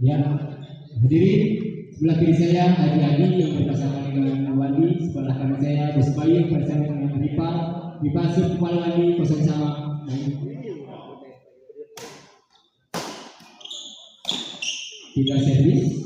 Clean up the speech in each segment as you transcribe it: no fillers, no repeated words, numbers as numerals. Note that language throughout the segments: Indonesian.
Ya, berdiri sebelah kiri saya Haji Adi yang berpasangan dengan Wandi, sebelah kanan saya Bos Bayu bersama dengan Ripal, dipasuk kepala Wandi kosong sama. Tidak servis.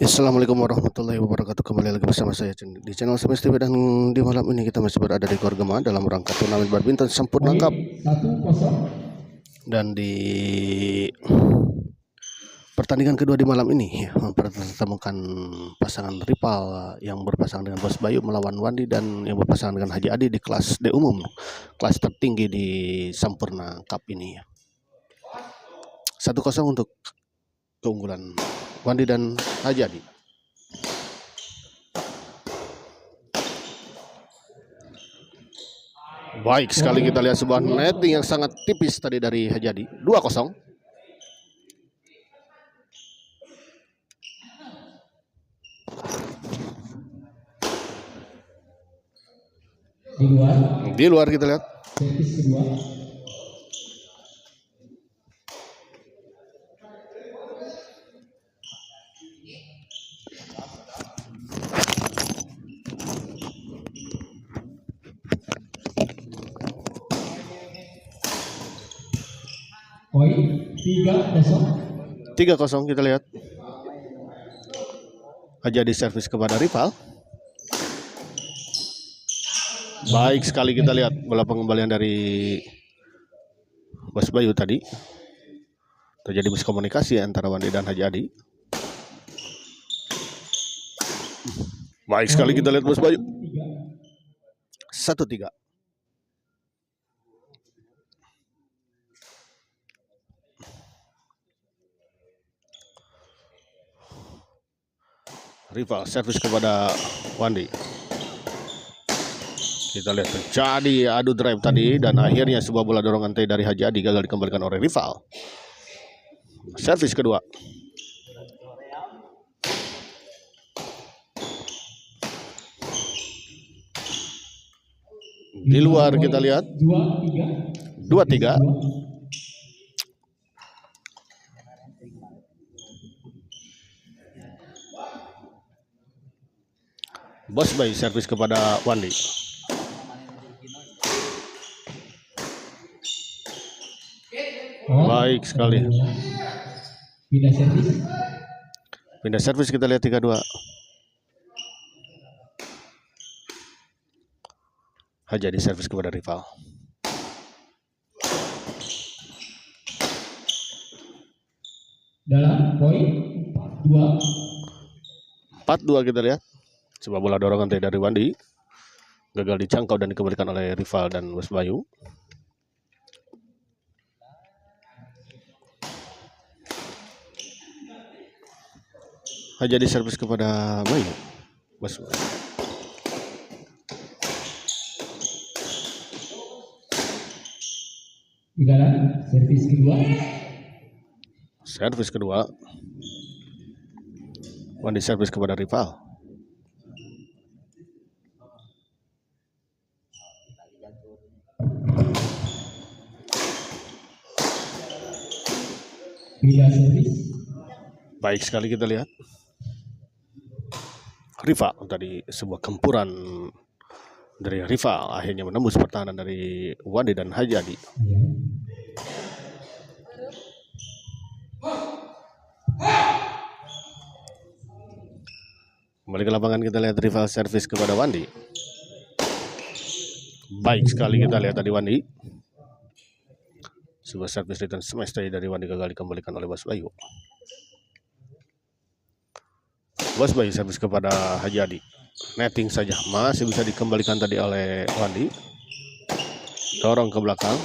Assalamualaikum warahmatullahi wabarakatuh. Kembali lagi bersama saya di channel SMS TV, dan di malam ini kita masih berada di Gor Gema dalam rangka turnamen badminton Sampurna Cup. 1-0. Dan di pertandingan kedua di malam ini mempertemukan pasangan rival yang berpasangan dengan Bos Bayu melawan Wandi, dan yang berpasangan dengan Haji Adi di kelas D umum, kelas tertinggi di Sampurna Cup ini. 1-0 untuk keunggulan Wandi dan Haji Adi. Baik sekali, kita lihat sebuah netting yang sangat tipis tadi dari Haji Adi. 2-0. Di luar kita lihat. Servis kedua. Poin 3-0. 3-0 kita lihat. Haji Adi servis kepada rival. Baik sekali, kita lihat bola pengembalian dari Bos Bayu tadi. Terjadi miskomunikasi antara Wandi dan Haji Adi. Baik sekali, kita lihat Bos Bayu. 1-3. Rival servis kepada Wandi. Kita lihat terjadi adu drive tadi, dan akhirnya sebuah bola dorongan tadi dari Haji Adi gagal dikembalikan oleh rival. Servis kedua. Di luar kita lihat. 2-3. Bos Bayu servis kepada Wandi. Baik sekali. Pindah servis kita lihat 3-2. Haji Adi servis kepada rival. Dalam poin 4-2 kita lihat. Sebuah bola dorongan dari Wandi gagal dicangkau dan dikembalikan oleh rival dan Bos Bayu. Haji Adi servis kepada Bayu. Bos Bayu. servis kedua. Servis kedua. Wandi servis kepada rival. Baik sekali, kita lihat rival tadi, sebuah gempuran dari rival akhirnya menembus pertahanan dari Wandi dan Haji Adi. Kembali ke lapangan, kita lihat rival servis kepada Wandi. Baik sekali, kita lihat tadi Wandi. Sebuah servis return smash dari Wandi gagal dikembalikan oleh Bos Bayu. Bos Bayu servis kepada Haji Adi. Netting saja, masih bisa dikembalikan tadi oleh Wandi. Dorong ke belakang.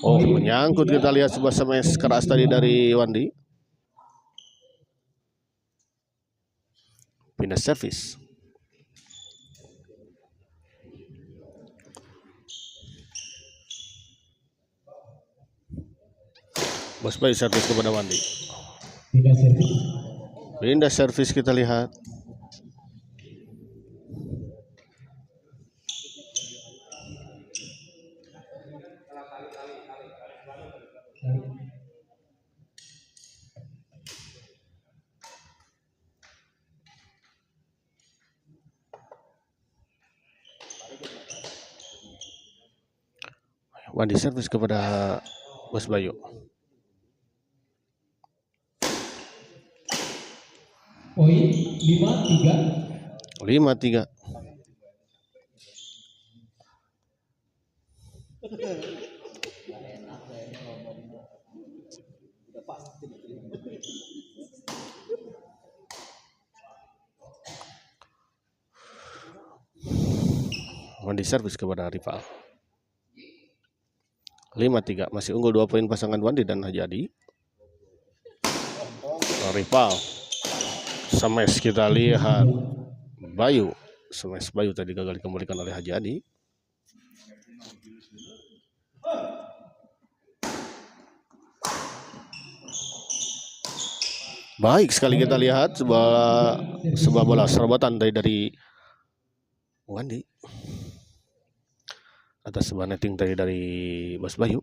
Oh, menyangkut, kita lihat sebuah smash keras tadi dari Wandi. Pindah servis. Bos Bayu servis kepada Wandi. Pindah servis kita lihat. Wandi servis kepada Bos Bayu. Poin 5-3. 5-3. Wandi servis kepada rival. 5-3, masih unggul 2 poin pasangan Wandi dan Haji Adi. Rival smash kita lihat Bayu. Smash Bayu tadi gagal dikembalikan oleh Haji Adi. Baik sekali kita lihat sebuah bola serobotan dari Wandi atas sebuah netting tadi dari Bos Bayu.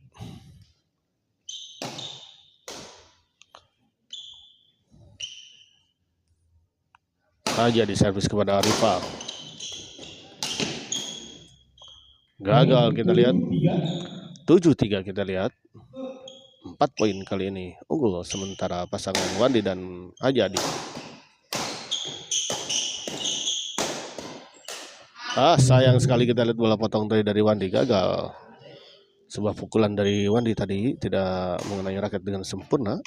Haji Adi servis kepada rival. Gagal kita lihat. 7-3 kita lihat. 4 poin kali ini unggul sementara pasangan Wandi dan Haji Adi. Sayang sekali kita lihat bola potong tadi dari Wandi gagal. Sebuah pukulan dari Wandi tadi tidak mengenai raket dengan sempurna.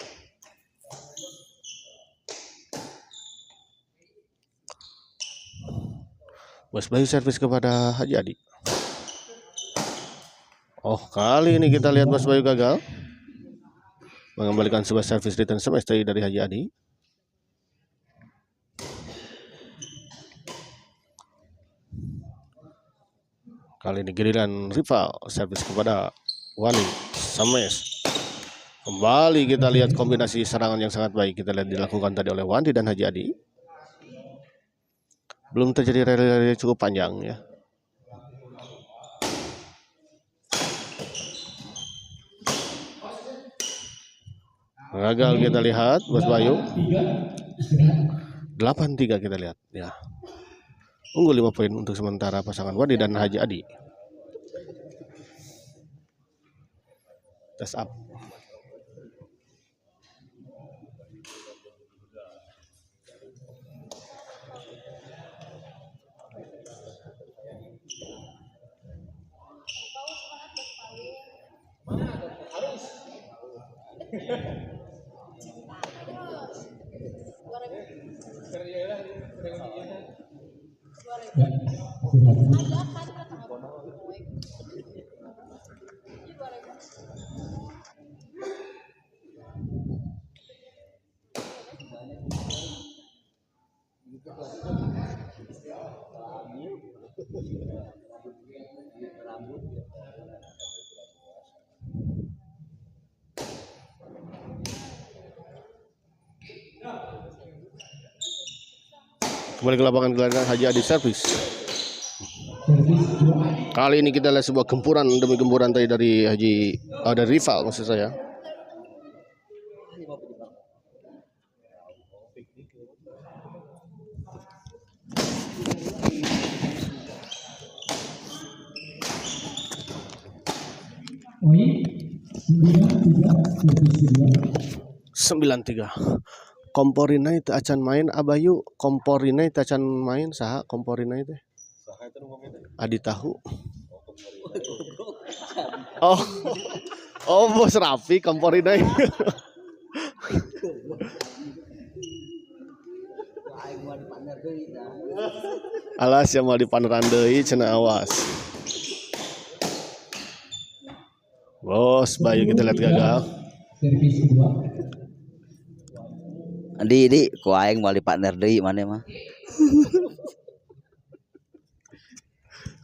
Bos Bayu servis kepada Haji Adi. Oh, kali ini kita lihat Bos Bayu gagal mengembalikan sebuah servis return smash dari Haji Adi. Kali ini giliran rival servis kepada Wali smash. Kembali kita lihat kombinasi serangan yang sangat baik kita lihat dilakukan tadi oleh Wandi dan Haji Adi. Belum terjadi rally cukup panjang ya. Gagal kita lihat Bos Bayu. 8-3 kita lihat ya. Unggul 5 poin untuk sementara pasangan Wandi dan Haji Adi. Tes up. Kembali ke lapangan gelandang Haji Adi servis. Kali ini kita lihat sebuah gempuran demi gempuran tadi dari dari rival maksud saya. Poin 9-3. Komporinai teh acan main Abayu, komporinai teh acan main saha komporinai teh? Adi tahu. Oh Bos Rafi komporinai. Alas yang mau dipaneran deui cenah awas. Bos Bayu kita lihat gagal. Servis kedua. Di ku aing mau partner deui mana mah.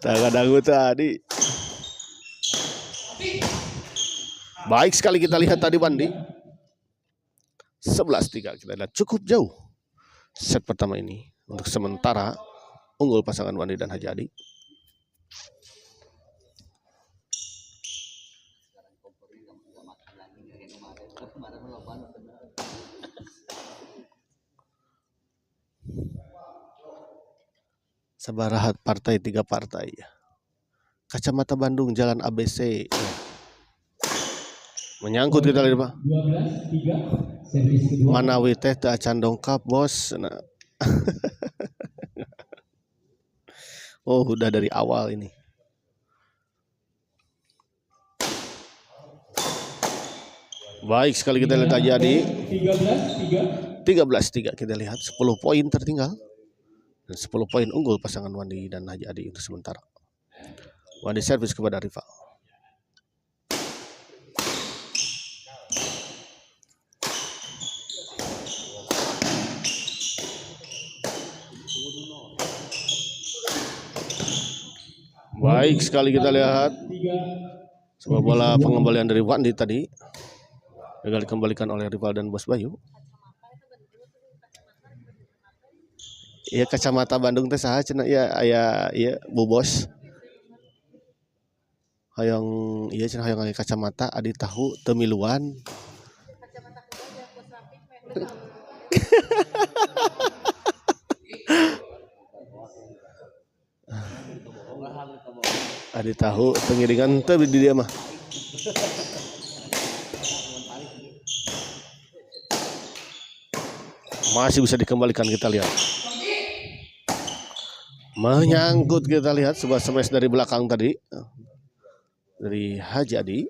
Kadang tadi. Baik sekali kita lihat tadi Wandi. 11-3 kita lihat cukup jauh set pertama ini. Untuk sementara unggul pasangan Wandi dan Haji Adi. Sabarahat partai 3 partai. Kacamata Bandung Jalan ABC. Menyangkut kita lihat Pak. 12-3 servis kedua. Manawi teh teu acan dongkap bos. Nah. Oh udah dari awal ini. Baik sekali kita lihat Haji Adi. 13-3. 13-3 kita lihat 10 poin tertinggal. Dan 10 poin unggul pasangan Wandi dan Haji Adi untuk sementara. Wandi servis kepada rival. Baik sekali kita lihat. Sebuah bola pengembalian dari Wandi tadi. Gagal dikembalikan oleh rival dan Bos Bayu. Iya kacamata Bandung teh saha cenah ya aya ieu Bu Bos. Hayang ieu cenah hayang aya kacamata adi tahu teu miluan. Adi tahu teu ngiringan teu di dia mah. Masih bisa dikembalikan kita lihat. Menyangkut kita lihat sebuah smash dari belakang tadi dari Haji Adi.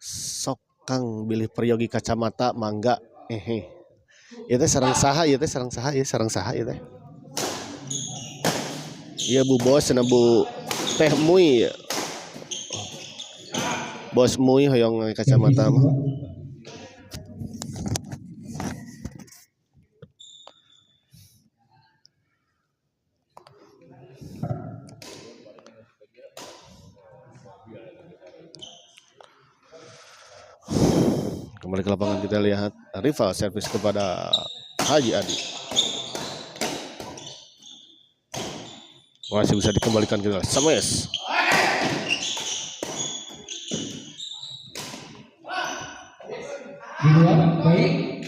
Sokang bilih peryogi kacamata mangga ieu teh sareng saha ieu teh sareng saha ieu sareng saha ieu teh. Ieu Bu Bos cenah Bu Teh Mui. Bos Mui hoyong kacamata mah. Kembali ke lapangan kita lihat rival servis kepada Haji Adi. Masih bisa dikembalikan kita. Smash.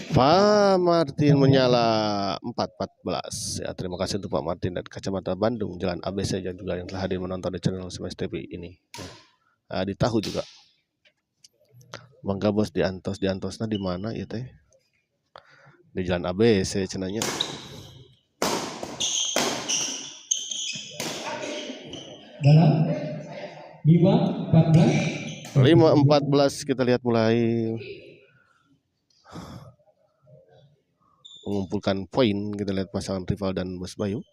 Pak Martin menyala 4-14. Ya, terima kasih untuk Pak Martin dan Kacamata Bandung Jalan ABC dan juga yang telah hadir menonton di channel Smash TV ini. Di tahu juga. Bangga Bos diantosna di mana ya teh? Di Jalan ABC cenanya. Dalam 5-14. 5-14 kita lihat mulai mengumpulkan poin. Kita lihat pasangan rival dan Bos Bayu.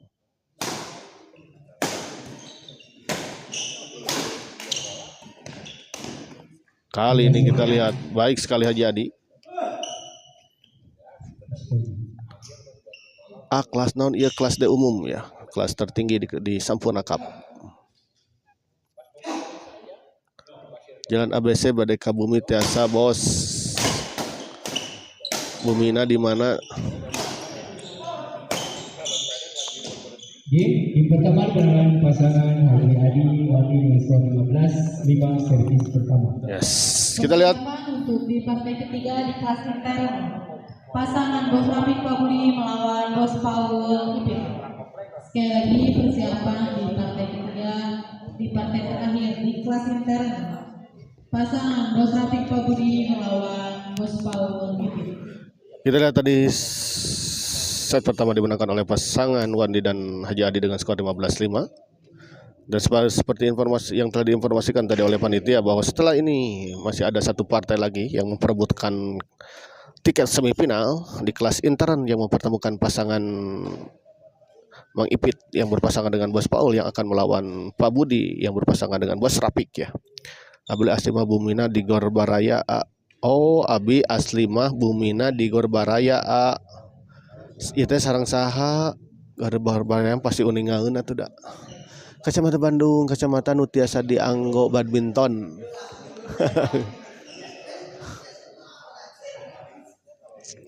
Kali ini kita lihat baik sekali Haji Adi. Kelas non iya kelas D umum ya, kelas tertinggi di Sampurna Cup. Jalan ABC badai ka bumi tiasa Bos. Bumina di mana? Game pertama dengan pasangan Haji Adi Wandi dengan skor 15-5 servis pertama. Yes, kita lihat. Untuk di partai ketiga di kelas intern, pasangan Bos Rafiq Pabudi melawan Bos Paul Ipin. Sekali lagi persiapan di partai ketiga di partai terakhir di kelas intern, pasangan Bos Rafiq Pabudi melawan Bos Paul Ipin. Kita lihat tadi set pertama dimenangkan oleh pasangan Wandi dan Haji Adi dengan skor 15-5. Dan seperti informasi yang telah diinformasikan tadi oleh panitia bahwa setelah ini masih ada satu partai lagi yang memperebutkan tiket semifinal di kelas intern yang mempertemukan pasangan Mang Ipit yang berpasangan dengan Bos Paul yang akan melawan Pak Budi yang berpasangan dengan Bos Rapik ya. Abi asli mah bumina di Gor Baraya A. Oh, abi asli mah bumina di Gor Baraya A. Ieu teh sareng saha? Gor Baraya pasti uningaeun atuh da. Kacamata Bandung, kacamata nu tiasa dianggo badminton.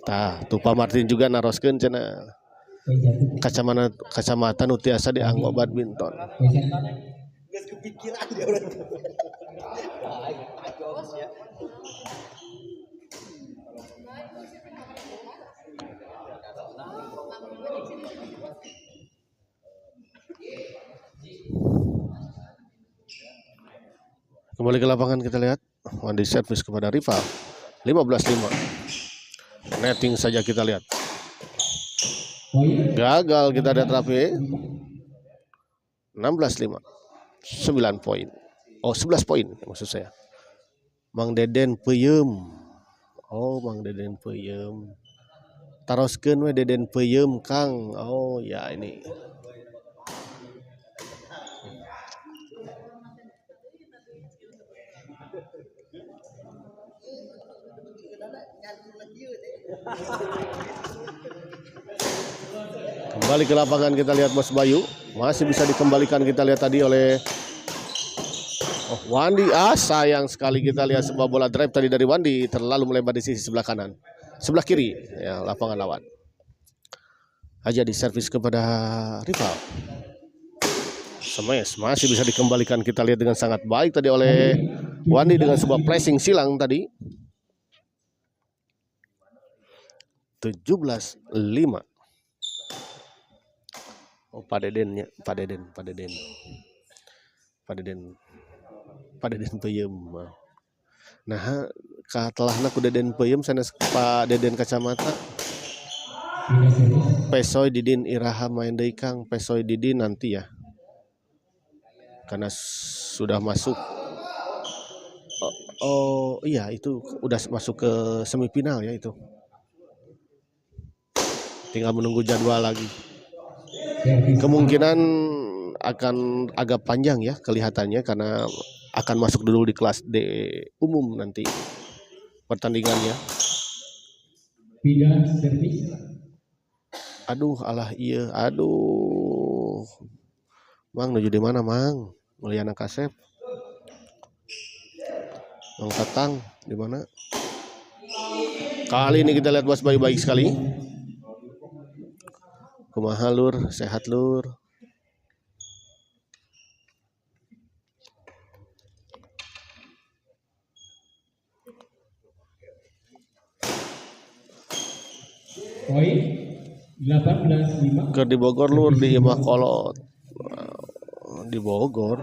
Tah, tuh Pak Martin juga naroskeun cenah. Kacamata nu tiasa dianggo badminton. Kembali ke lapangan kita lihat Wandi servis kepada rival 15-5. Netting saja kita lihat. Gagal kita lihat rapi. 16-5. 9 poin. Oh, 11 poin maksud saya. Mang Deden peuyeum. Oh, Mang Deden peuyeum. Taroskeun we Deden peuyeum Kang. Oh, ya ini. Kembali ke lapangan kita lihat Bos Bayu. Masih bisa dikembalikan kita lihat tadi oleh Wandi. Sayang sekali kita lihat sebuah bola drive tadi dari Wandi terlalu melebar di sisi sebelah kanan. Sebelah kiri ya lapangan lawan. Aja di servis kepada rival. Smash masih bisa dikembalikan kita lihat dengan sangat baik tadi oleh Wandi dengan sebuah pressing silang tadi. 17-5. Oh, Pak Deden peuyeum. Nah, katelahna ku Deden peuyeum sanes Pak Deden kacamata. Pesoy Didin iraha main deui Kang, Pesoy Didin nanti ya. Karena sudah masuk. Oh iya itu udah masuk ke semifinal ya itu. Tinggal menunggu jadwal lagi. Kemungkinan akan agak panjang ya kelihatannya karena akan masuk dulu di kelas D umum nanti pertandingannya. Pindah servis. Aduh alah iya, aduh. Mang nuju di mana Mang? Mulyana Kasep. Mang Tatang di mana? Kali ini kita lihat Bos Bayu baik sekali. Kumaha Lur, sehat Lur. Poin 18-5. Keur di Bogor Lur di Imah Kolot. Di Bogor.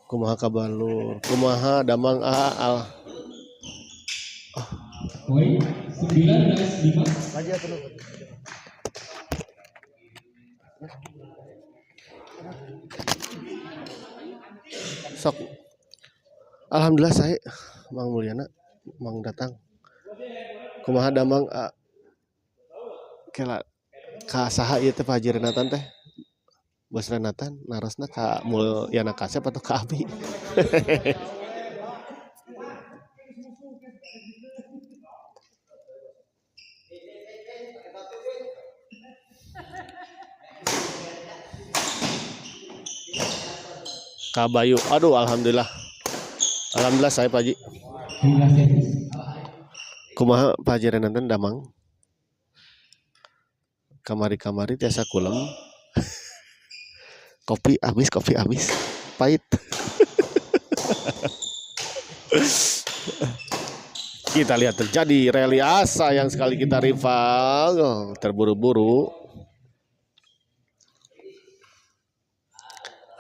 Kumaha kabar Lur? Kumaha Damang al. Poin 19-5. Aja tuh. Sok. Alhamdulillah saya Mang Mulyana, Mang datang. Kumaha Damang kela ka saha ieu teh Pak Haji Renatan teh? Bos Renatan narosna ka Mulyana Kasep atau ka Abi? Kak Bayu, aduh alhamdulillah saya Pak Haji. Kumaha Pak Haji Renanten Damang kamari tiasa kulem. kopi habis pahit. Kita lihat terjadi rally asa yang sekali kita rival terburu-buru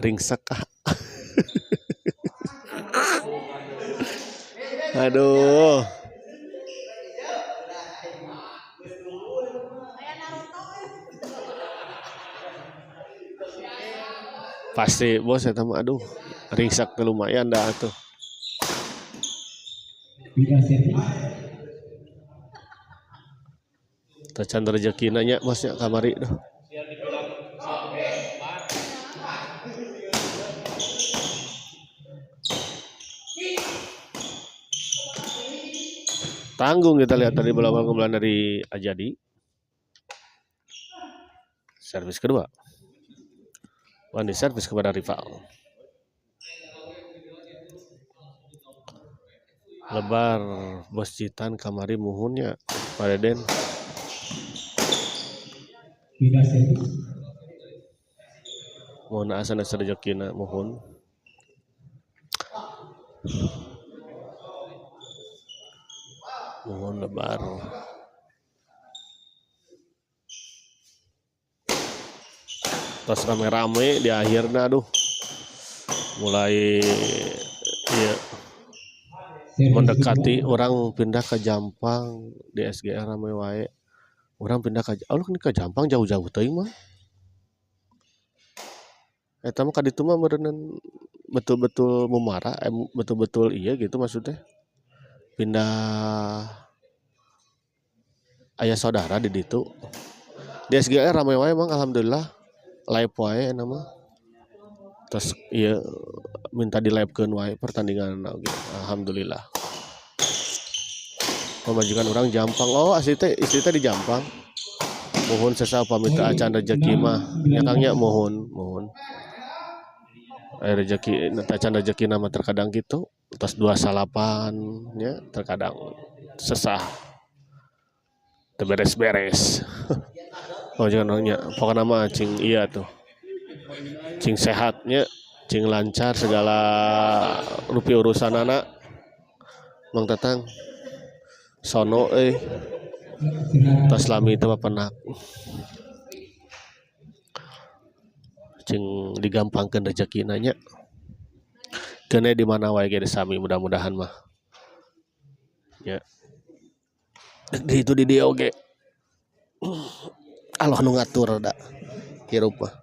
ringsek. Aduh. Pasti bos ya teman, aduh ringsek lumayan dah tuh. Tidak servis. Tacan rezeki nanya masnya kamari doh. Tanggung kita lihat tadi bola kembali dari Ajadi. Servis kedua. Wandi servis kepada rival. Lebar bos Citan kamari muhunnya Pak Deden. Tidak servis. Mohon asana rezekina muhun. Mohon lebar. Terus rame-rame di akhirnya aduh. Mulai ya, mendekati orang pindah ke Jampang di SGR rame wae. Orang pindah ke ke Jampang jauh-jauh teuing mah. Eta mah kaditu mah meureun betul-betul memara, betul-betul iya gitu maksudnya. Pindah aya saudara di ditu. Di SGR rame wae Mang alhamdulillah. Live wae nama. Terus iya minta di livekeun wae pertandingan gitu. Alhamdulillah. Pemajikan orang Jampang. Oh, asli teh istri teh di Jampang. Mohon sesa pamit acan rezeki mah. Nya Kang nya mohon. Rezeki acan rezeki nama terkadang gitu. Terus 28 nya terkadang sesah. Beres-beres. Oh jangan nya pokoknya mah cing iya tuh. Cing sehatnya, cing lancar segala rupi urusan anak. Mang Tatang. Sono tas lami itu penak. Cing digampangkeun rezeki nanya. Kene di mana wae ge sami mudah-mudahan mah. Ya. Di itu di dia oge. Allah nu ngatur da hirup mah.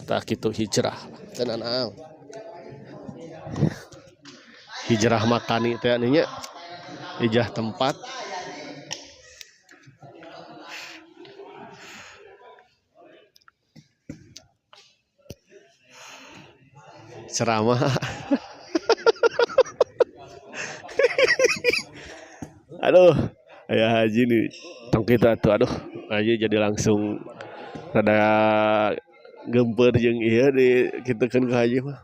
Tak kitu hijrah tenan naon. Hijrah makani teh anu nya. Hijrah tempat. Ceramah. Aduh, ayah Haji nih. Tong kita tuh aduh, Haji jadi langsung rada gemper jeung ieu di kitukeun ka Haji mah.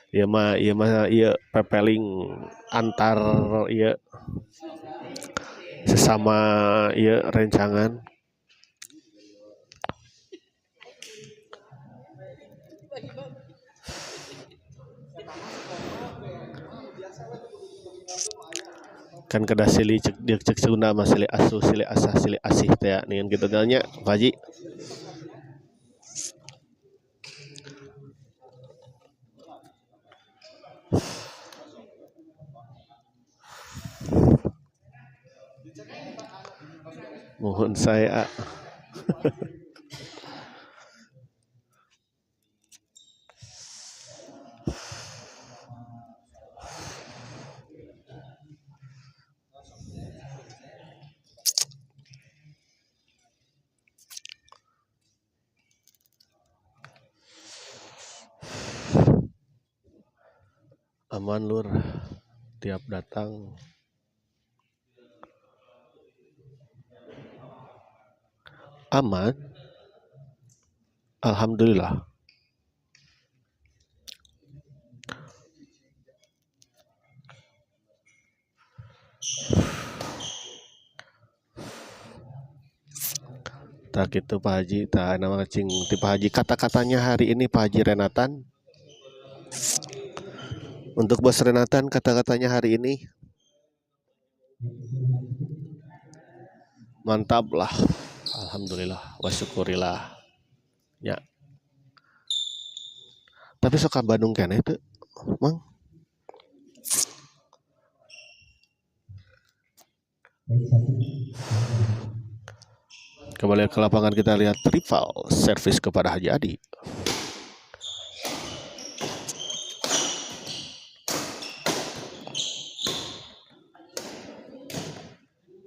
Ieu mah pepeling antar ieu sesama ieu rencangan. Kan kada silih cek Sunda mah silih asuh silih asah silih asih teh ningan kitu nya Pak Haji. Mohon saya aman lur tiap datang aman alhamdulillah. Tak gitu Pak Haji, tak nama cing ti Pak Haji kata-katanya hari ini Pak Haji Renatan. Untuk Bos Renatan kata-katanya hari ini mantap lah, alhamdulillah, wasyukurillah. Ya. Tapi suka Bandung kene itu, Mang. Baik, satu. Kembali ke lapangan kita lihat rival servis kepada Haji Adi.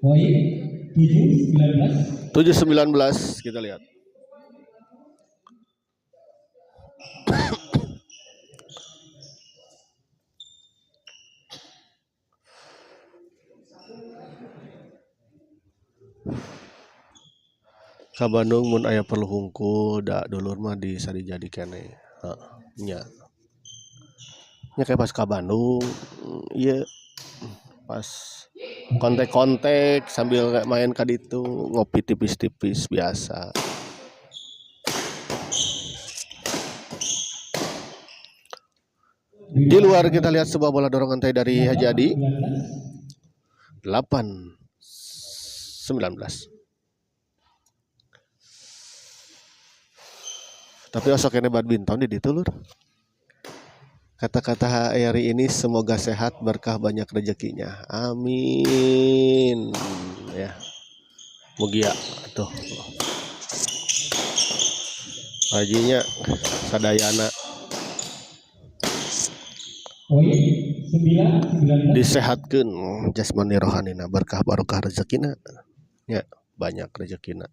Poin 7-19. 7-19 kita lihat. Ka Bandung mun aya perlu hungkul da dulur mah bisa dijadikan nya. Nya kayak pas ka Bandung ieu pas kontek-kontek sambil main ka ditu ngopi tipis-tipis biasa. Di luar kita lihat sebuah bola dorongan tadi dari Haji Adi. 8-19. Tapi osok ini badminton di ditu lur. Kata-kata hari ini semoga sehat, berkah, banyak rezekinya. Amin. Ya. Mugia tuh. Hajinya sadayana Poin 9-19. disehatkeun jasmani rohanina, berkah barokah rezekina. Ya, banyak rezekina.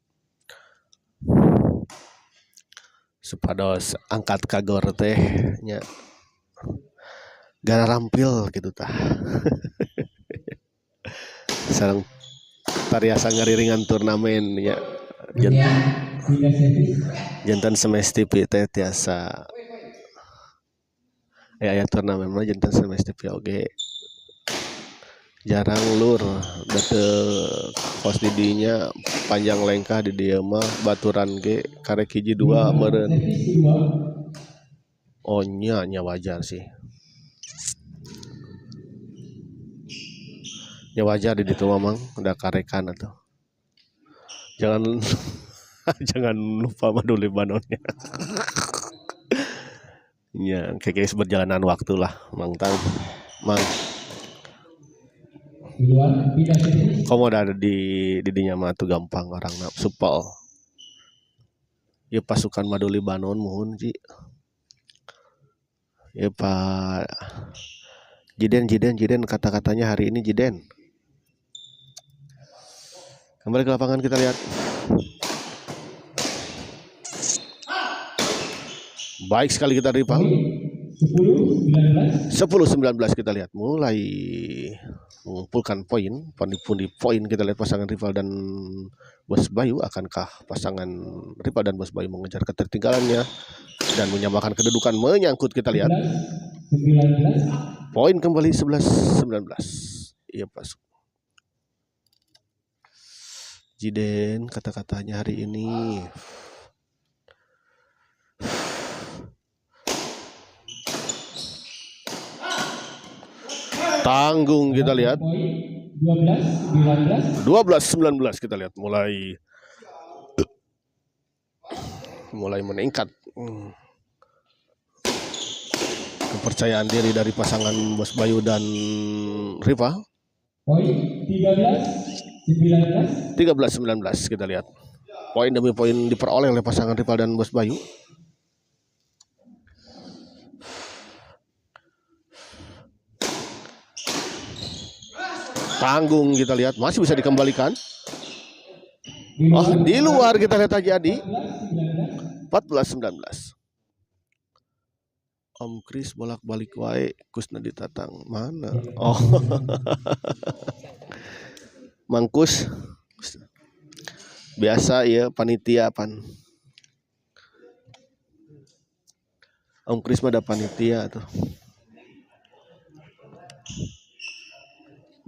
Supados angkat kagor teh nya gara rampil gitu tah. Sareng tariasa ngariringan turnamen ya. Jantan semestipi teh tiasa aya turnamen mah jantan semestipi oge. Jarang lur bete kos di dinya panjang lengkah di dieu mah baturan ge karek hiji dua meureun. Oh nya wajar sih. Nya wajar di ditu mamang udah karekan atuh. Jangan jangan lupa Maduli Banonnya. Ya, kayak berjalanan waktu lah, Mang Tang. Mang. Kamu udah ada di dinya mah tuh gampang orangna supel. Ya pasukan Maduli Banon muhun Ji. Ya Pak Jiden kata-katanya hari ini Jiden. Kembali ke lapangan kita lihat. Baik sekali kita rival. 10-19 kita lihat mulai mengumpulkan poin, pundi-pundi poin kita lihat pasangan rival dan Bos Bayu. Akankah pasangan rival dan Bos Bayu mengejar ketertinggalannya dan menyamakan kedudukan, menyangkut kita lihat. 19. Poin kembali 11-19. Iya pas. Jiden kata-katanya hari ini. Tanggung kita lihat. 12-19 kita lihat mulai meningkat kepercayaan diri dari pasangan Bos Bayu dan rival. Poin 13-19 kita lihat. Poin demi poin diperoleh oleh pasangan rival dan Bos Bayu. Tanggung kita lihat masih bisa dikembalikan. Oh, di luar kita lihat aja di 14-19. Om Kris bolak-balik wae kusna ditatang mana? Oh. Mangkus. Biasa ya panitia pan. Om Kris mah ada panitia tuh.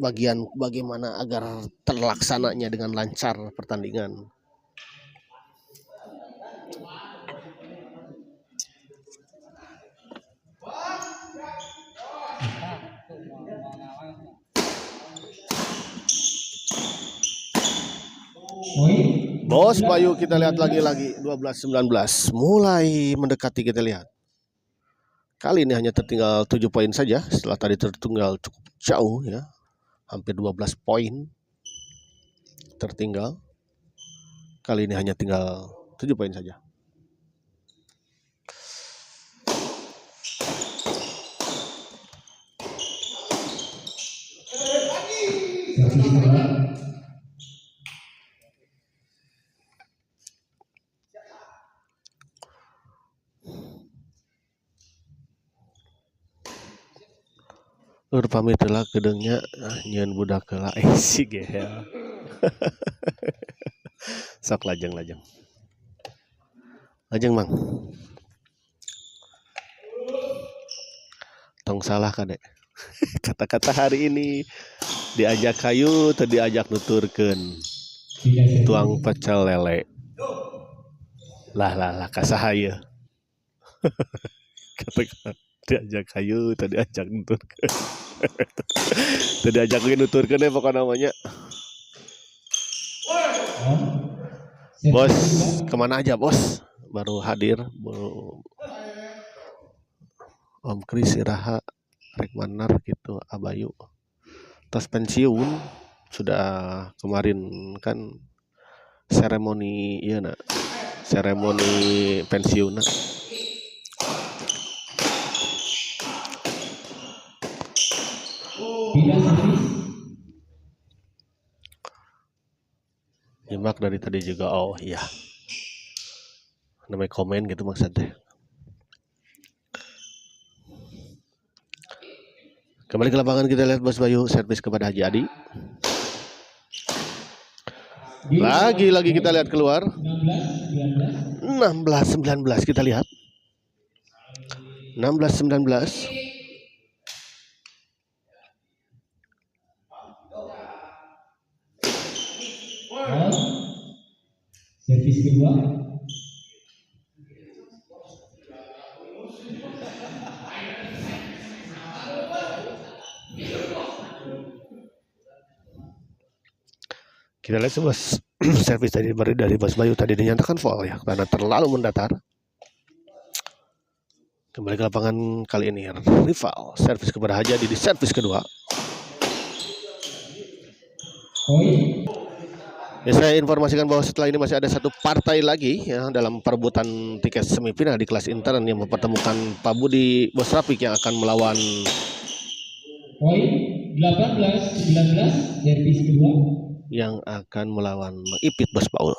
Bagaimana agar terlaksananya dengan lancar pertandingan. Bos Bayu kita lihat lagi 12-19 mulai mendekati kita lihat. Kali ini hanya tertinggal 7 poin saja setelah tadi tertinggal cukup jauh ya. Hampir 12 poin. tertinggal. Kali ini hanya tinggal 7 poin saja. Servis kedua. Lur pamit lah gedengnya nyeun budak heula si gehel. Sok lajeng. Lajeng Mang. Tong salah kadek. Kata-kata hari ini diajak kayu teu diajak nuturkeun. Tuang pecel lele. Lah kasaha ieu. Kata-kata diajak kayu teu diajak nuturkeun. Teu diajak nuturkeun pokokna namanya. Bos, kemana aja bos? Baru hadir, Om Kris Iraha, Rek Manar gitu, Abayu. Tas pensiun sudah kemarin kan seremoni pensiun. Nyimak dari tadi juga, oh iya. Namanya komen gitu maksudnya. Kembali ke lapangan kita lihat Bos Bayu servis kepada Haji Adi. Lagi kita lihat keluar. 16-19 kita lihat. 16-19. Servis kedua. Kita lihat sebuah servis dari Bos Bayu tadi dinyatakan foul ya karena terlalu mendatar. Kembali ke lapangan kali ini rival servis kepada Haji Adi di servis kedua. Ya, saya informasikan bahwa setelah ini masih ada satu partai lagi ya dalam perebutan tiket semifinal di kelas intern yang mempertemukan Pak Budi Bos Rapik yang akan melawan Poin 18-19 servis kedua. Yang akan melawan Ipit Bos Paul.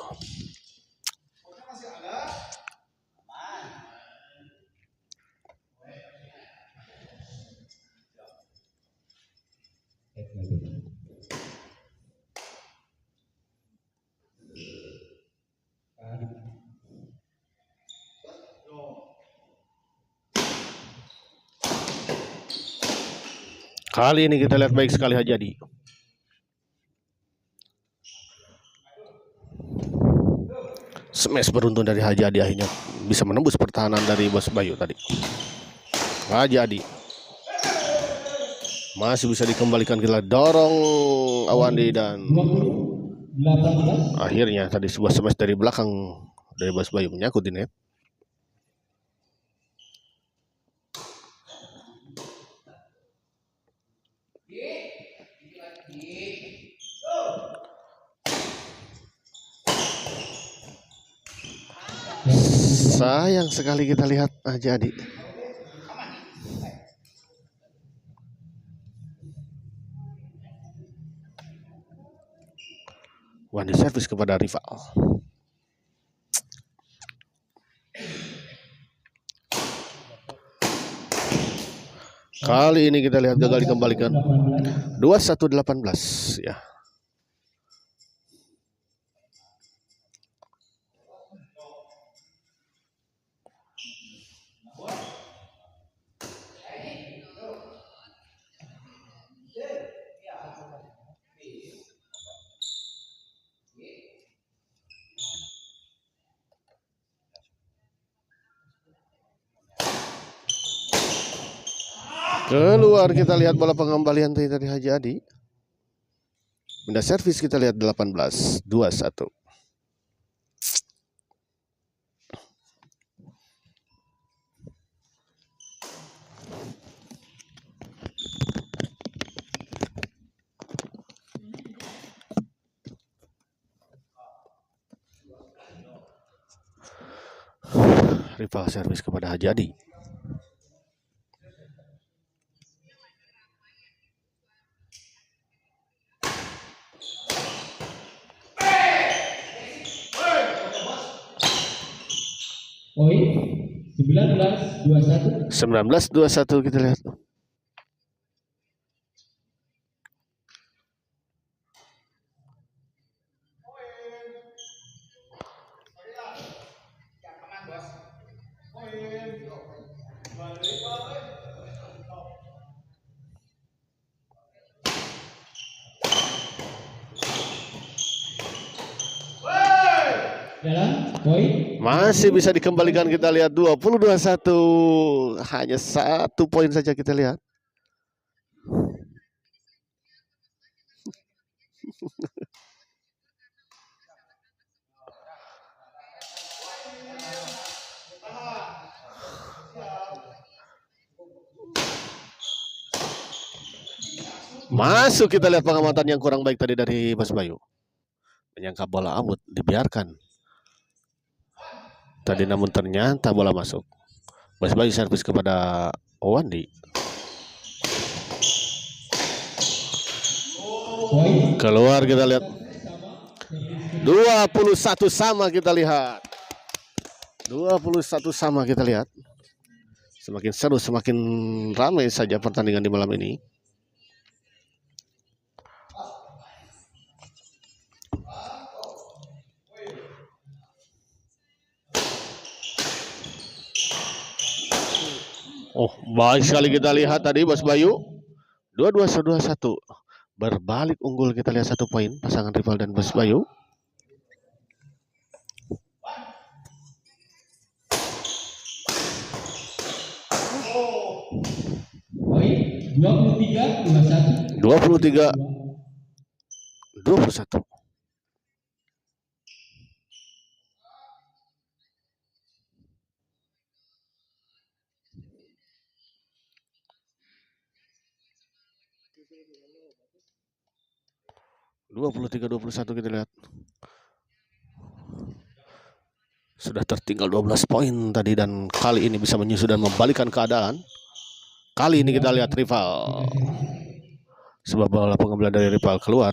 Kali ini kita lihat baik sekali Haji Adi. Smash beruntun dari Haji Adi akhirnya bisa menembus pertahanan dari Bos Bayu tadi. Haji Adi masih bisa dikembalikan, kita dorong Awandi dan akhirnya tadi sebuah smash dari belakang dari Bos Bayu menyangkut di net. Sayang sekali kita lihat Haji Adi. Wandi servis kepada rival. Kali ini kita lihat gagal dikembalikan. 21-18 ya. Keluar kita lihat bola pengembalian dari Haji Adi. Benda servis kita lihat 18-21. Rival servis kepada Haji Adi. Poin 19-21. 19-21 kita lihat. Jalan, poin. Masih bisa dikembalikan, kita lihat 20-21. Hanya 1 poin saja kita lihat. Masuk, kita lihat pengamatan yang kurang baik tadi dari Bos Bayu. Menyangka bola out, dibiarkan. Tadi namun ternyata bola masuk. Bos Bayu servis kepada Wandi. Poin. Keluar, kita lihat 21 sama kita lihat. 21 sama kita lihat. Semakin seru, semakin ramai saja pertandingan di malam ini. Oh, baik sekali kita lihat tadi Bos Bayu. 22-21. Berbalik unggul, kita lihat 1 poin pasangan rival dan Bos Bayu. Poin 23-21. 23-21. kita lihat. Sudah tertinggal 12 poin tadi dan kali ini bisa menyusul dan membalikkan keadaan. Kali ini kita lihat rival. Sebab bola pengambilan dari rival keluar.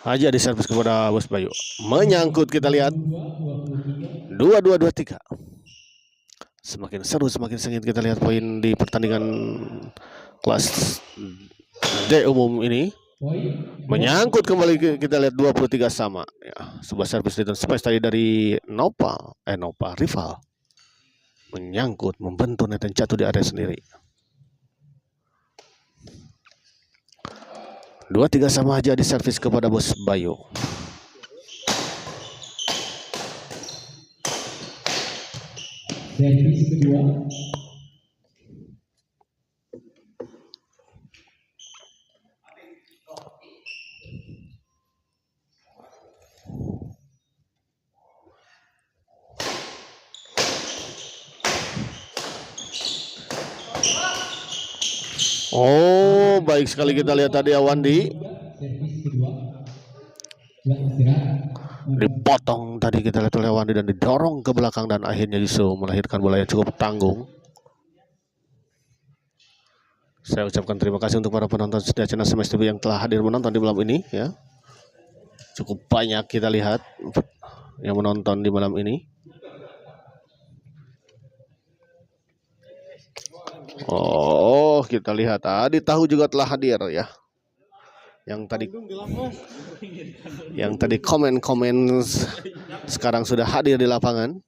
Haji Adi servis kepada Bos Bayu. Menyangkut, kita lihat 22-23. Semakin seru, semakin sengit kita lihat poin di pertandingan kelas D umum ini. Menyangkut kembali, kita lihat 23 sama. Ya, sebuah servis return space tadi dari Nopal rival. Menyangkut, membentur net dan jatuh di area sendiri. 2-3 sama aja di servis kepada Bos Bayu. Servis kedua. Oh, baik sekali kita lihat tadi Awandi. Servis kedua. Ya, istirahat. Dipotong tadi kita lihat oleh Awandi dan didorong ke belakang dan akhirnya justru melahirkan bola yang cukup tanggung. Saya ucapkan terima kasih untuk para penonton setia channel Smash TV yang telah hadir menonton di malam ini ya. Cukup banyak kita lihat yang menonton di malam ini. Oh, kita lihat tadi Tahu juga telah hadir ya. Yang tadi komen-komen sekarang sudah hadir di lapangan.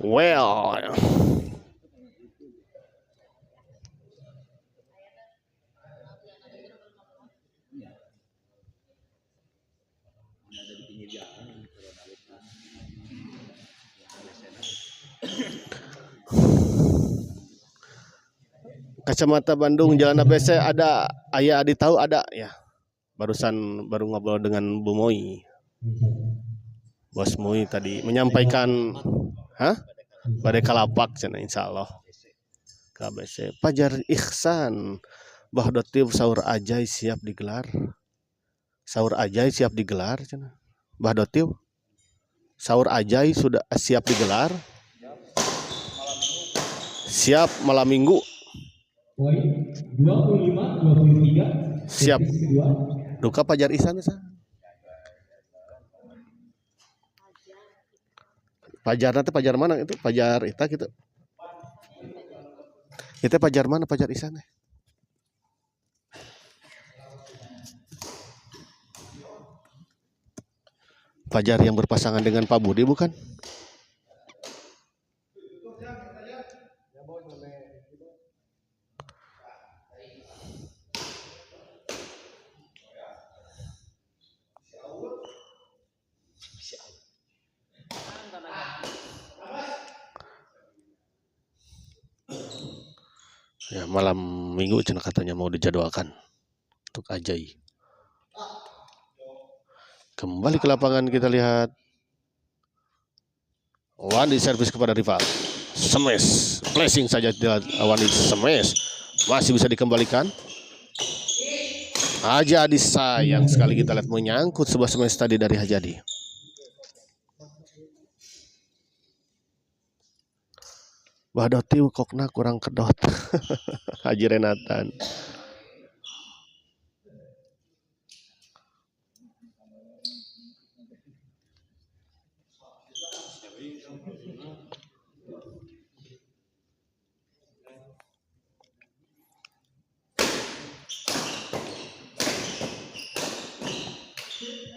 Well, Kacamata Bandung Jalan ABC ada Ayah Adi tahu ada ya. Barusan baru ngobrol dengan Bu Moi. Bos Moi tadi menyampaikan Badai Kalapak cenah insyaallah. KBC Pajar Ihsan Bahdotiu sahur ajai siap digelar. Sahur ajai siap digelar cenah. Bahdotiu sahur ajai sudah siap digelar. Siap malam minggu. Poin 25-23. Siap. Kedua. Duka Pajar Ihsan sah. Pajar nanti pajar mana itu? Pajar Ita gitu. Itu pajar mana Pajar Ihsan? Pajar yang berpasangan dengan Pak Budi bukan? Ya malam minggu cina katanya mau dijadwalkan untuk ajai. Kembali ke lapangan kita lihat Wandi servis kepada rival. Smash, flashing saja Wandi smash. Masih bisa dikembalikan. Haji Adi sayang sekali kita lihat menyangkut sebuah smash tadi dari Haji Adi. Bahdotiu kokna kurang kedot. Haji Renatan.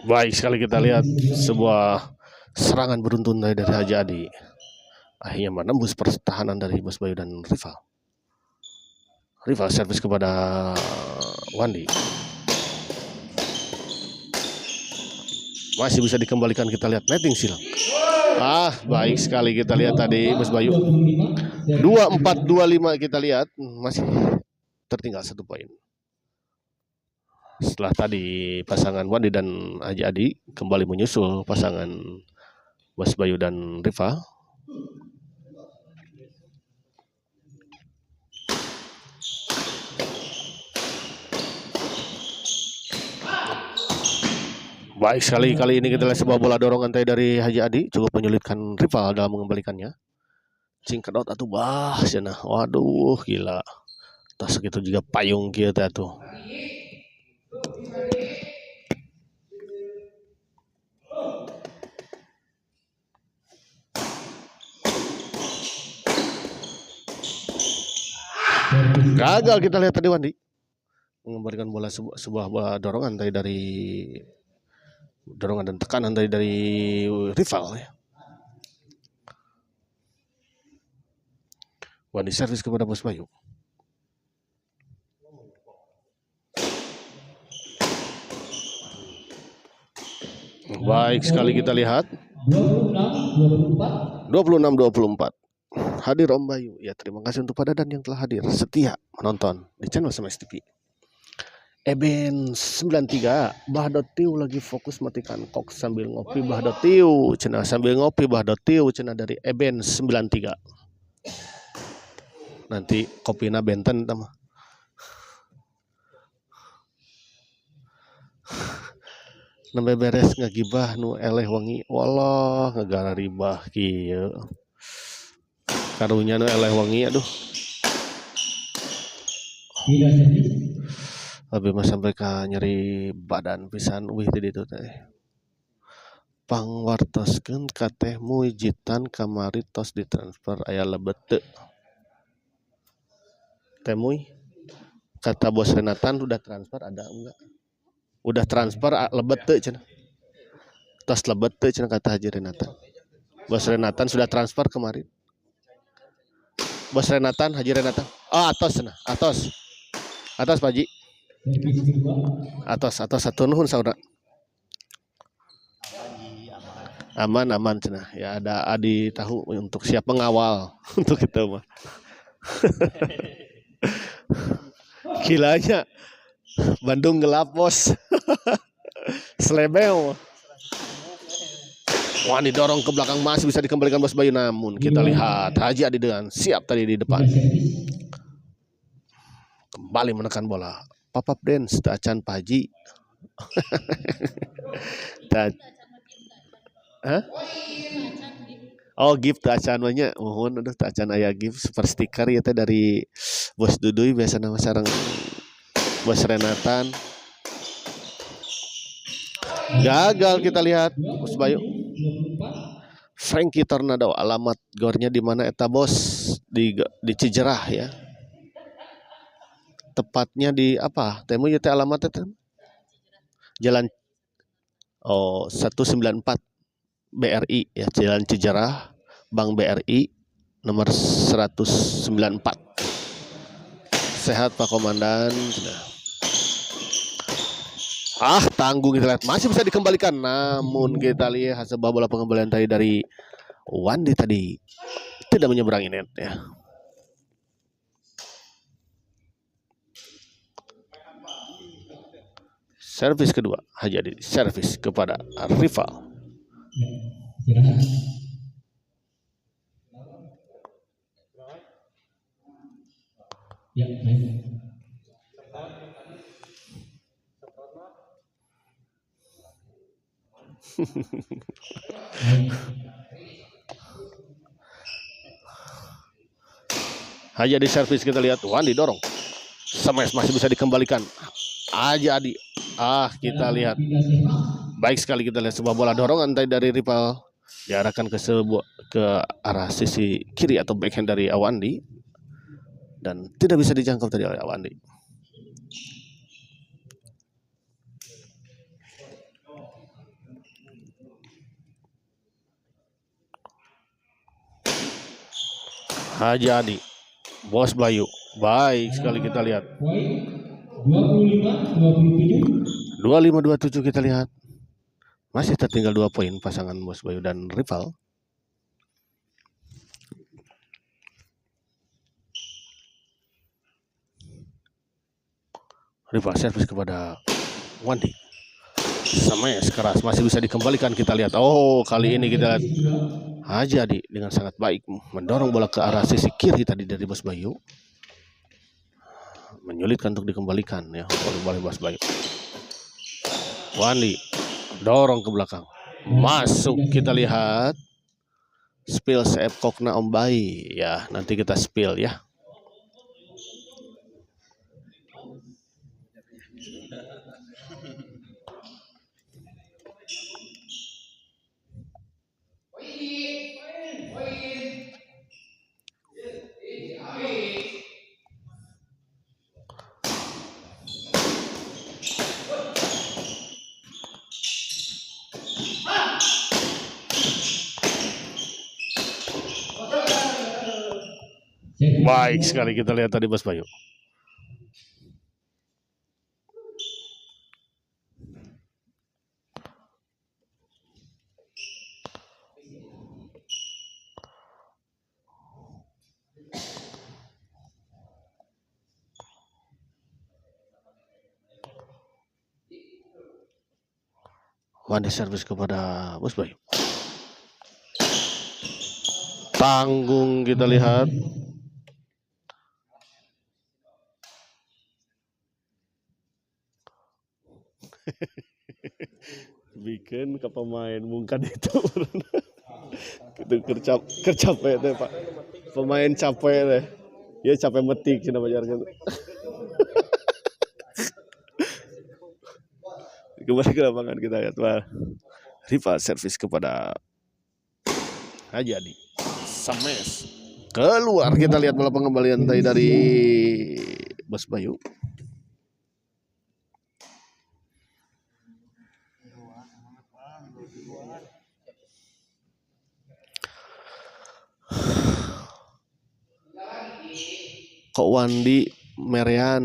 Baik sekali kita lihat sebuah serangan beruntun dari Haji Adi. Akhirnya menembus pertahanan dari Bos Bayu dan rival. Rival servis kepada Wandi. Masih bisa dikembalikan, kita lihat netting silang. Baik sekali kita lihat tadi Bos Bayu. 24-25 kita lihat masih tertinggal 1 poin. Setelah tadi pasangan Wandi dan Haji Adi kembali menyusul pasangan Bos Bayu dan rival. Baik sekali kali ini kita lihat sebuah bola dorongan tadi dari Haji Adi cukup menyulitkan rival dalam mengembalikannya. Cingkedot atuh bah cenah. Waduh gila. Tas segitu juga payung kieu teh atuh. Gagal kita lihat tadi Wandi mengembalikan bola sebuah bola dorongan tadi dari dorongan dan tekanan dari rival ya. Wandi servis kepada Bos Bayu. Baik sekali kita lihat 26-24. Hadir Om Bayu. Ya terima kasih untuk Pak Dadan yang telah hadir setia menonton di channel Smash TV. Eben 93 Bahdotiu lagi fokus matikan kok sambil ngopi Bahdotiu cenah sambil ngopi Bahdotiu cenah dari Eben 93. Nanti kopina benten tama. Nembe beres ngagibah nu eleh wangi. Wallah ngagara ribah kieu. Karunya nu eleh wangi aduh. Tidak jadi. Abi mah sampai ka nyeri badan pisan wih di ditu teh. Pangwartoskeun ka teh muijitan kamari tos ditransfer aya lebet teu. Teh mui kata Bos Renatan udah transfer ada enggak? Udah transfer lebet teu cenah. Tos lebet teu cenah kata Haji Renatan. Bos Renatan sudah transfer kemarin. Bos Renatan, Haji Renatan. Oh, atos cenah, atos. Atos Pak Haji. Atos satu nuhun saudara. Aman cenah. Ya ada Adi tahu untuk siap mengawal untuk itu mah. Gilanya Bandung gelap bos. Slebeo. Wah, didorong ke belakang masih bisa dikembalikan Bos Bayu, namun kita lihat Haji Adi dengan siap tadi di depan. Kembali menekan bola. Pop-up dance Tacan Pak Haji. Hah? Oh, gift Tacan banyak. Mohon aduh Tacan aya gift super stiker ya teh dari Bos Duduy biasa nama sareng Bos Renatan. Gagal kita lihat Bos Bayu. Frankie Tornado, alamat gornya di mana eta bos? Di Cijerah ya. Tepatnya di apa? Temu ya teh alamatnya teh. Jalan 194 BRI ya, Jalan Cijerah, Bank BRI nomor 194. Sehat Pak Komandan. Tanggung kita lihat masih bisa dikembalikan, namun kita lihat sebuah bola pengembalian tadi dari Wandi tadi tidak menyeberangi net ya. Servis kedua Haji Adi, servis kepada rival. Ya, baik. Haji Adi servis kita lihat, Wandi dorong. Smash masih bisa dikembalikan. Haji Adi. Kita lihat. Baik sekali kita lihat sebuah bola dorongan tadi dari rival diarahkan ke arah sisi kiri atau backhand dari Awandi dan tidak bisa dijangkau tadi oleh Awandi. Haji Adi, Bos Bayu, baik sekali kita lihat. 25-27 kita lihat. Masih tertinggal 2 poin pasangan Bos Bayu dan rival. Rival servis kepada Wandi. Smash keras masih bisa dikembalikan kita lihat. Kali ini kita lihat Haji Adi dengan sangat baik mendorong bola ke arah sisi kiri tadi dari Bos Bayu. Menyulitkan untuk dikembalikan ya oleh Bos Bayu. Wandi dorong ke belakang. Masuk kita lihat. Spill CF Kokna Om Bayi. Ya, nanti kita spill ya. Baik sekali kita lihat tadi Bos Bayu. Wandi servis kepada Bos Bayu. Tanggung kita lihat. Bikin ke pemain mungkin itu gitu kercapek deh Pak, pemain capek deh ya, capek metik cina bajar gitu. Kembali ke lapangan kita lihat rival servis kepada Haji Adi. Smash keluar, kita lihat bola pengembalian tadi dari Bos Bayu. Kok Wandi Merian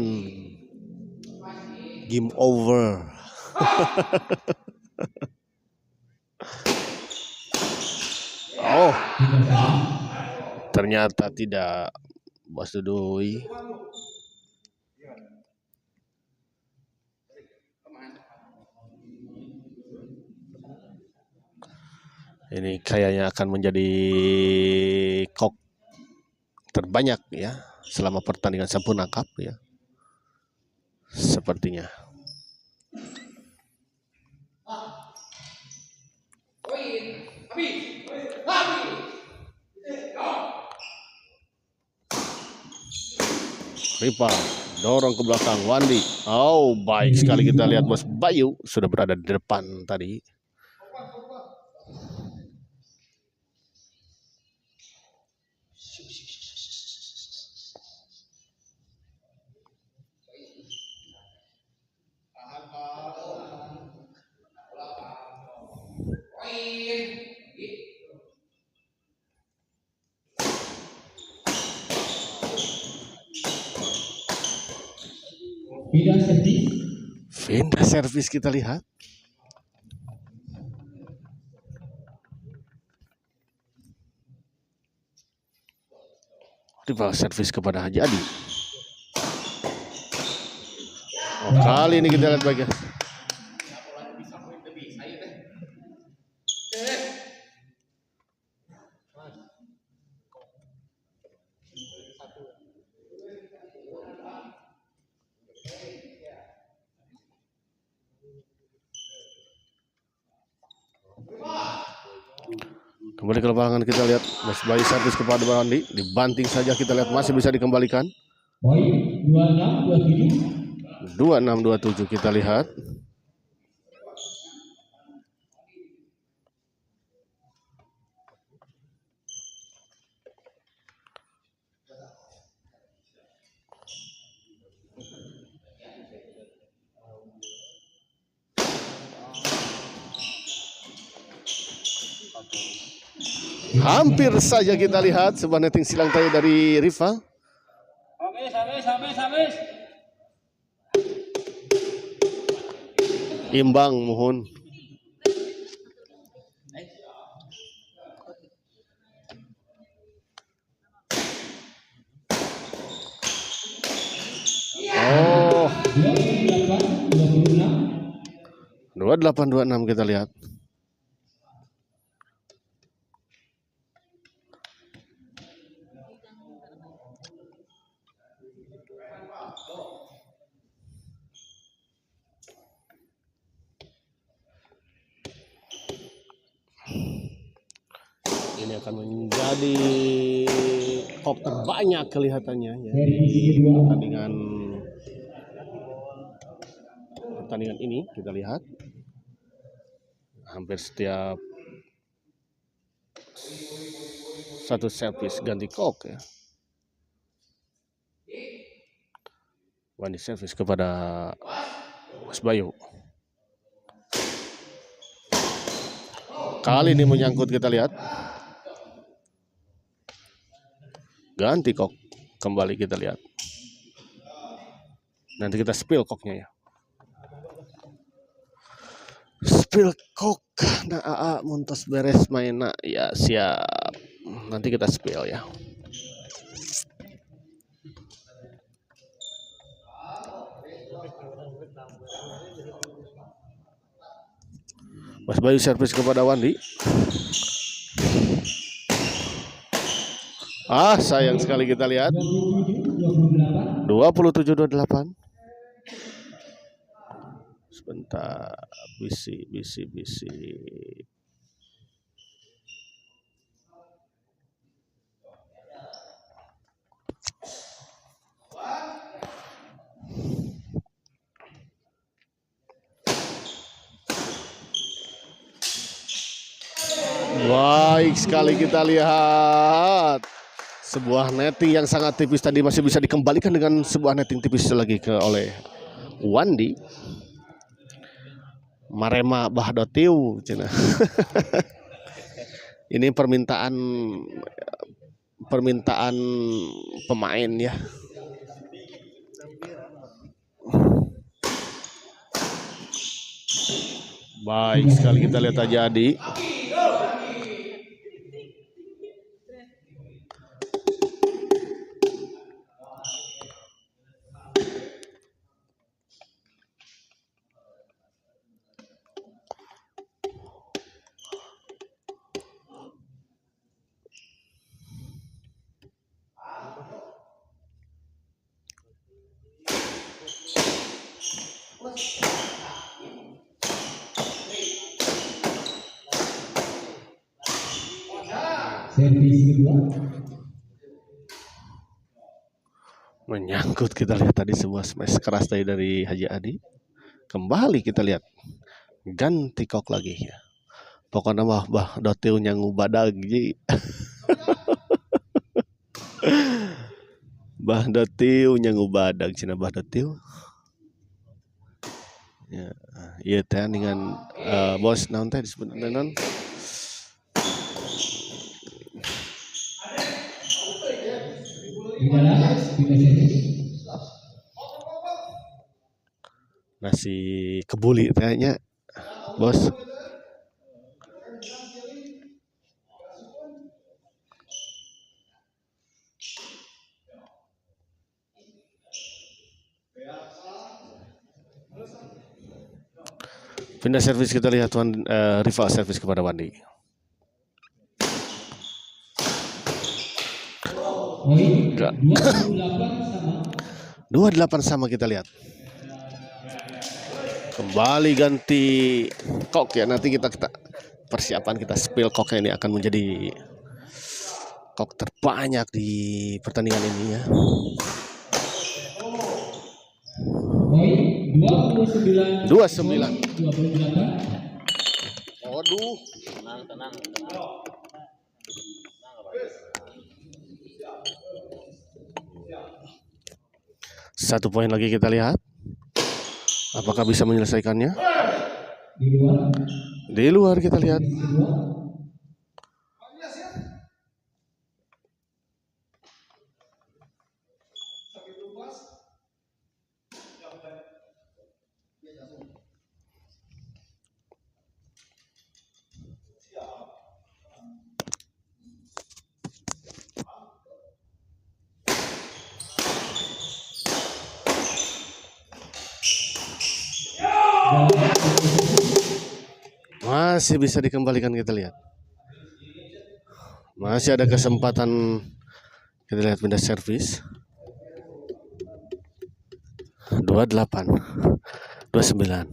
game over. Ternyata tidak Bos Duduy. Ini kayaknya akan menjadi kok terbanyak ya selama pertandingan Sampurna Cup ya. Sepertinya. Rival dorong ke belakang Wandi. Oh, baik sekali kita lihat Bos Bayu sudah berada di depan tadi. Pindah servis kita lihat. Rival servis kepada Haji Adi. Oh, kali ini kita lihat bagian. Kembali ke lapangan kita lihat Bos Bayu servis kepada Wandi, dibanting saja kita lihat masih bisa dikembalikan. Poin 26-27. 26-27 kita lihat. Hampir saja kita lihat sebuah netting silang tadi dari rival. Imbang mohon. Oh, 28-26 kita lihat. Ini akan menjadi kok terbanyak kelihatannya ya. Pertandingan ini kita lihat hampir setiap satu servis ganti kok ya. Wandi servis kepada Mas Bayu. Kali ini menyangkut kita lihat. Ganti kok kembali kita lihat. Nanti kita spill koknya ya. Spill kok. Nah, AA muntos beres main nak ya siap. Nanti kita spill ya. Mas Bayu servis kepada Wandi. Sayang sekali kita lihat. 27-28. Sebentar, bisi. Baik sekali kita lihat. Sebuah netting yang sangat tipis tadi masih bisa dikembalikan dengan sebuah netting tipis lagi oleh Wandi. Marema Bahdotiu cina. Ini permintaan pemain ya. Baik sekali kita lihat aja Adi. servis kedua. Menyangkut, kita lihat tadi sebuah smash keras tadi dari Haji Adi. Kembali kita lihat ganti kok lagi ya. Pokoknya bah dotiu nyangu badag ji. Bah dotiu nyangu badag cina bah dotiu. Ya, iya teh dengan bos naon teh disebut naon? Di dalam pindah servis. Nasi kebuli tehnya bos. Pindah servis kita lihat rival servis kepada Wandi. Poin Enggak. 28 sama. 28 sama kita lihat. Kembali ganti kok ya, nanti kita persiapan kita spill koknya ini akan menjadi kok terbanyak di pertandingan ini ya. Poin 29 29. 28. Waduh. Tenang. Satu poin lagi kita lihat. Apakah bisa menyelesaikannya? Di luar. Di luar kita lihat. Servis kedua. Masih bisa dikembalikan, kita lihat. Masih ada kesempatan, kita lihat pindah servis. 28 29.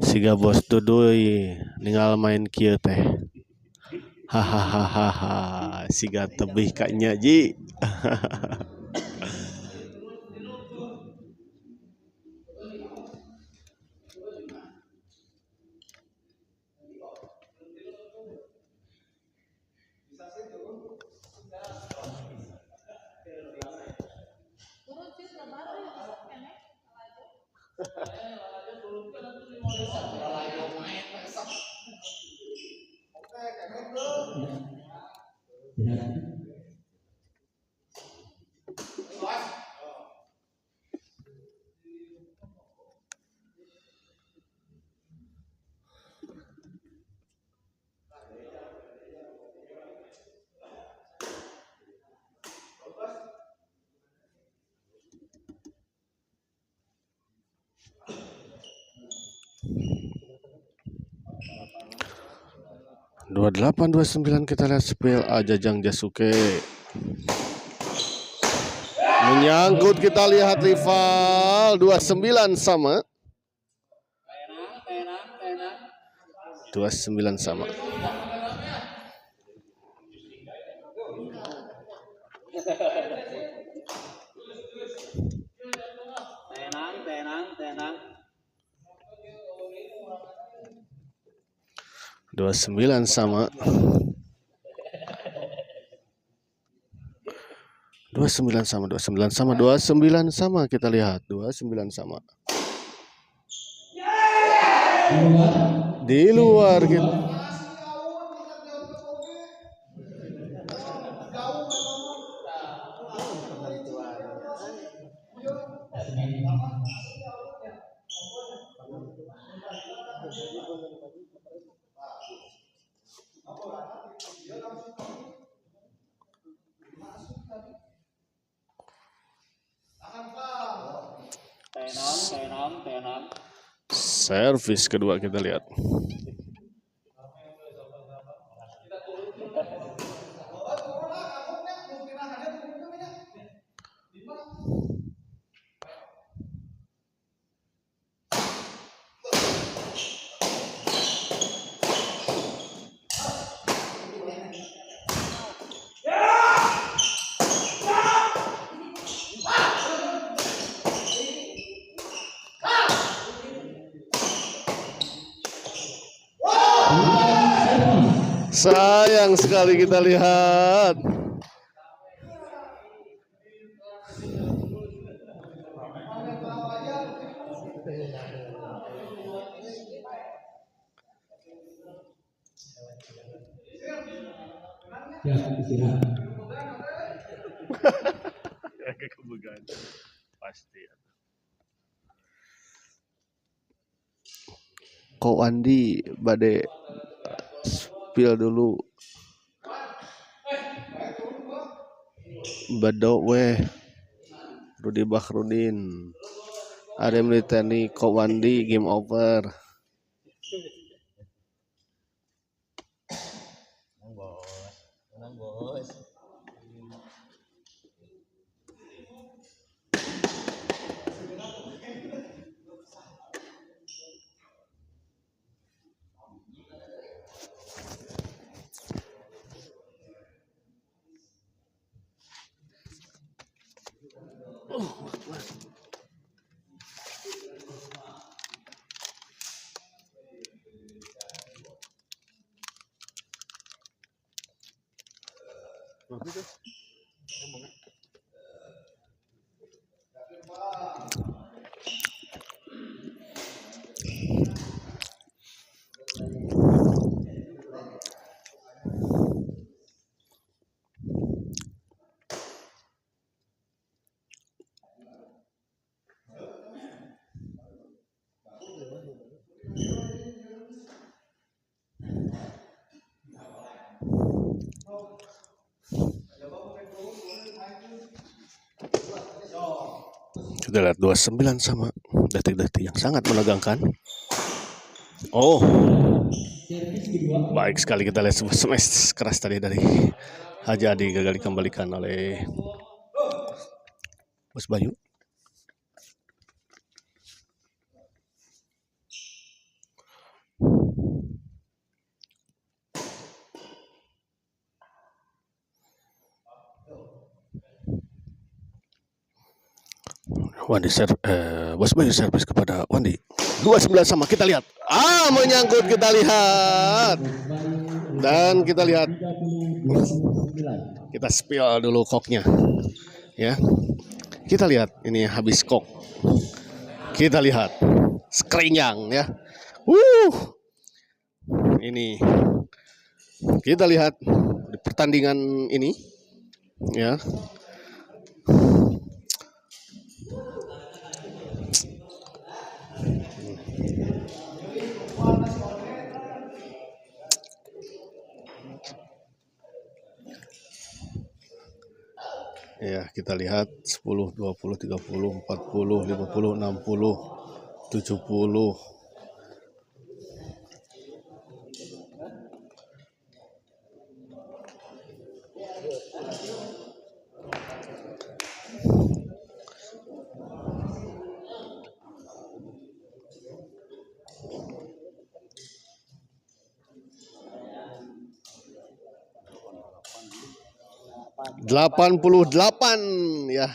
Siga bos tuduy ninggal main kieu teh. Hahaha, siga tebih kanya ji. Dua 28 29 kita lihat spill Ajajang Jasuke. Menyangkut, kita lihat rival 29 sama. 29 sama. Tenang. 29 sama. 29 sama, 29 sama, 29 sama, kita lihat 29 sama. Di luar gitu. Tenang. Servis kedua kita lihat. Sayang sekali kita lihat. Ya, istirahat. Pasti. Ko Andi bade spill dulu. Bado weh. Rudi Bakhrudin. Ada militani Ko Wandi game over. Kita lihat 29 sama detik-detik yang sangat menegangkan. Oh, baik sekali kita lihat sebuah smash keras tadi dari Haji Adi, gagal dikembalikan oleh Bos Bayu. Wandi Bos Bayu servis kepada Wandi. 29 sama, kita lihat. Menyangkut, kita lihat. Dan kita lihat. Kita spill dulu koknya. Ya. Kita lihat ini habis kok. Kita lihat skrenyang ya. Ini kita lihat di pertandingan ini ya. Ya, kita lihat 10, 20, 30, 40, 50, 60, 70. ...88 ya.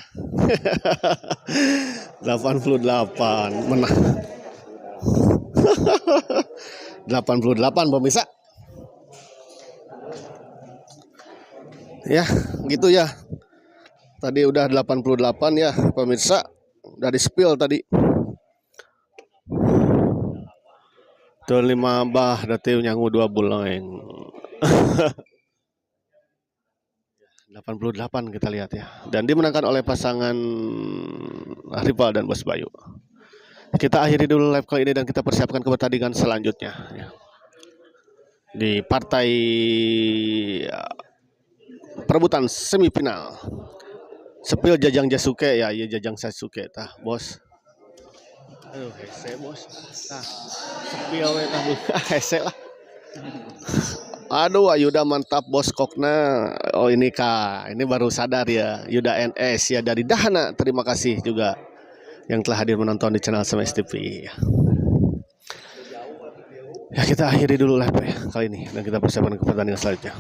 88 menang. 88 pemirsa. Ya, gitu ya. Tadi udah 88 ya pemirsa. Dari spill tadi. Tuh 5 bah dati nyangu 2 bulan. 88 kita lihat ya. Dan dimenangkan oleh pasangan Rival dan Bos Bayu. Kita akhiri dulu live kali ini dan kita persiapkan ke pertandingan selanjutnya ya. Di partai perebutan semifinal. Sepil Jajang Jasuke ya, Jajang Jasuke tah, Bos. Aduh, hese Bos. Tah. Sepil tah hese lah. Aduh, Yuda mantap Bos kokna. Oh ini Kak, ini baru sadar ya. Yuda NS ya dari Dahana. Terima kasih juga yang telah hadir menonton di channel Smash TV. Ya kita akhiri dulu live ya kali ini dan kita persiapkan ke pertandingan selanjutnya.